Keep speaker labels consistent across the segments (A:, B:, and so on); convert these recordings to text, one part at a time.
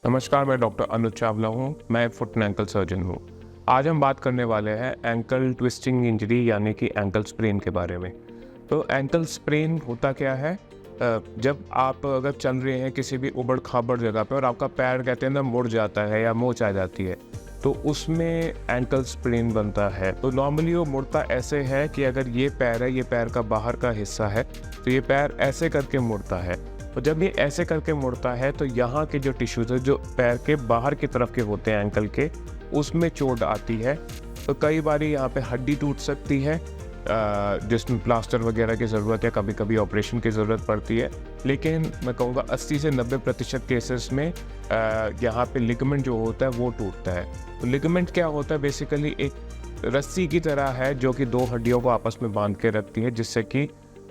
A: नमस्कार, मैं डॉक्टर अनुज चावला हूँ। मैं फुट एंड एंकल सर्जन हूँ। आज हम बात करने वाले हैं एंकल ट्विस्टिंग इंजरी यानी कि एंकल स्प्रेन के बारे में। तो एंकल स्प्रेन होता क्या है? जब आप अगर चल रहे हैं किसी भी उबड़-खाबड़ जगह पे और आपका पैर कहते हैं ना मुड़ जाता है या मोच आ जाती है, तो उसमें एंकल स्प्रेन बनता है। तो नॉर्मली वो मुड़ता ऐसे है कि अगर ये पैर है, ये पैर का बाहर का हिस्सा है, तो ये पैर ऐसे करके मुड़ता है। और जब ये ऐसे करके मुड़ता है तो यहाँ के जो टिश्यूज़ है जो पैर के बाहर की तरफ के होते हैं एंकल के, उसमें चोट आती है। तो कई बारी यहाँ पे हड्डी टूट सकती है जिसमें प्लास्टर वगैरह की ज़रूरत है, कभी कभी ऑपरेशन की ज़रूरत पड़ती है। लेकिन मैं कहूँगा 80 से 90% केसेस में यहाँ पे लिगामेंट जो होता है वो टूटता है। तो लिगामेंट क्या होता है? बेसिकली एक रस्सी की तरह है जो कि दो हड्डियों को आपस में बांध के रखती है, जिससे कि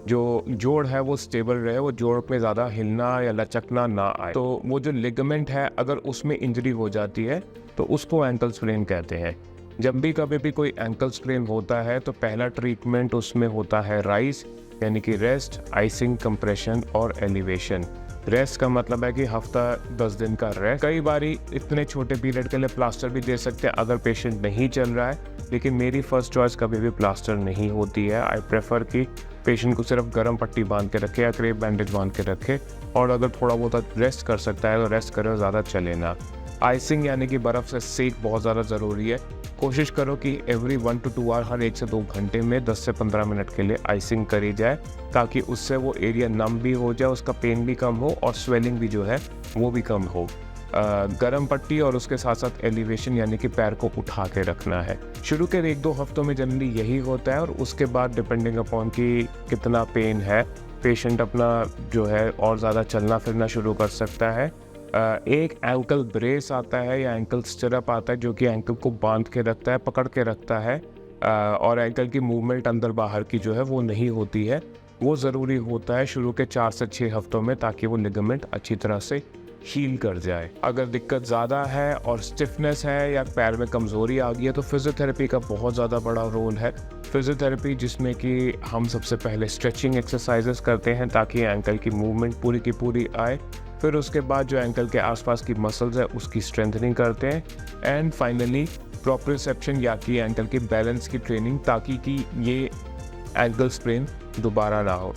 A: जो जोड़ है वो स्टेबल रहे, वो जोड़ में ज़्यादा हिलना या लचकना ना आए। तो वो जो लिगामेंट है अगर उसमें इंजरी हो जाती है तो उसको एंकल स्प्रेन कहते हैं। जब भी कभी भी कोई एंकल स्प्रेन होता है तो पहला ट्रीटमेंट उसमें होता है राइज यानी कि रेस्ट, आइसिंग, कंप्रेशन और एलिवेशन। रेस्ट का मतलब है कि हफ्ता 10 दिन का रेस्ट। कई बारी इतने छोटे पीरियड के लिए प्लास्टर भी दे सकते हैं अगर पेशेंट नहीं चल रहा है, लेकिन मेरी फर्स्ट चॉइस कभी भी प्लास्टर नहीं होती है। आई प्रेफर कि पेशेंट को सिर्फ गर्म पट्टी बांध के रखे या क्रेप बैंडेज बांध के रखे, और अगर थोड़ा बहुत रेस्ट कर सकता है तो रेस्ट करे और ज़्यादा चले ना। आइसिंग यानी कि बर्फ़ से सेक बहुत ज़्यादा ज़रूरी है। कोशिश करो कि एवरी 1 to 2 आवर, हर 1 से 2 घंटे में 10 से 15 मिनट के लिए आइसिंग करी जाए, ताकि उससे वो एरिया नम भी हो जाए, उसका पेन भी कम हो और स्वेलिंग भी जो है वो भी कम हो। गरम पट्टी और उसके साथ साथ एलिवेशन यानी कि पैर को उठा के रखना है। शुरू के 1-2 हफ्तों में जनरली यही होता है, और उसके बाद डिपेंडिंग अपॉन कि कितना पेन है, पेशेंट अपना जो है और ज़्यादा चलना फिरना शुरू कर सकता है। एक एंकल ब्रेस आता है या एंकल स्टिरअप आता है जो कि एंकल को बांध के रखता है, पकड़ के रखता है, और एंकल की मूवमेंट अंदर बाहर की जो है वो नहीं होती है। वो ज़रूरी होता है शुरू के 4 से 6 हफ्तों में, ताकि वो लिगामेंट अच्छी तरह से हील कर जाए। अगर दिक्कत ज़्यादा है और स्टिफनेस है या पैर में कमज़ोरी आ गई है तो फिजियोथेरेपी का बहुत ज़्यादा बड़ा रोल है। फिजियोथेरेपी जिसमें कि हम सबसे पहले स्ट्रेचिंग एक्सरसाइजेस करते हैं ताकि एंकल की मूवमेंट पूरी की पूरी आए। फिर उसके बाद जो एंकल के आसपास की मसल्स है उसकी स्ट्रेंथनिंग करते हैं, एंड फाइनली प्रोप्रियोसेप्शन या कि एंकल की बैलेंस की ट्रेनिंग, ताकि कि ये एंकल स्प्रेन दोबारा ना हो।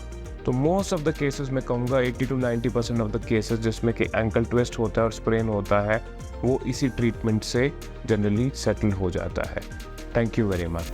A: तो मोस्ट ऑफ द केसेस मैं कहूँगा 80 to 90% ऑफ द केसेस जिसमें कि एंकल ट्विस्ट होता है और स्प्रेन होता है, वो इसी ट्रीटमेंट से जनरली सेटल हो जाता है। Thank you very much.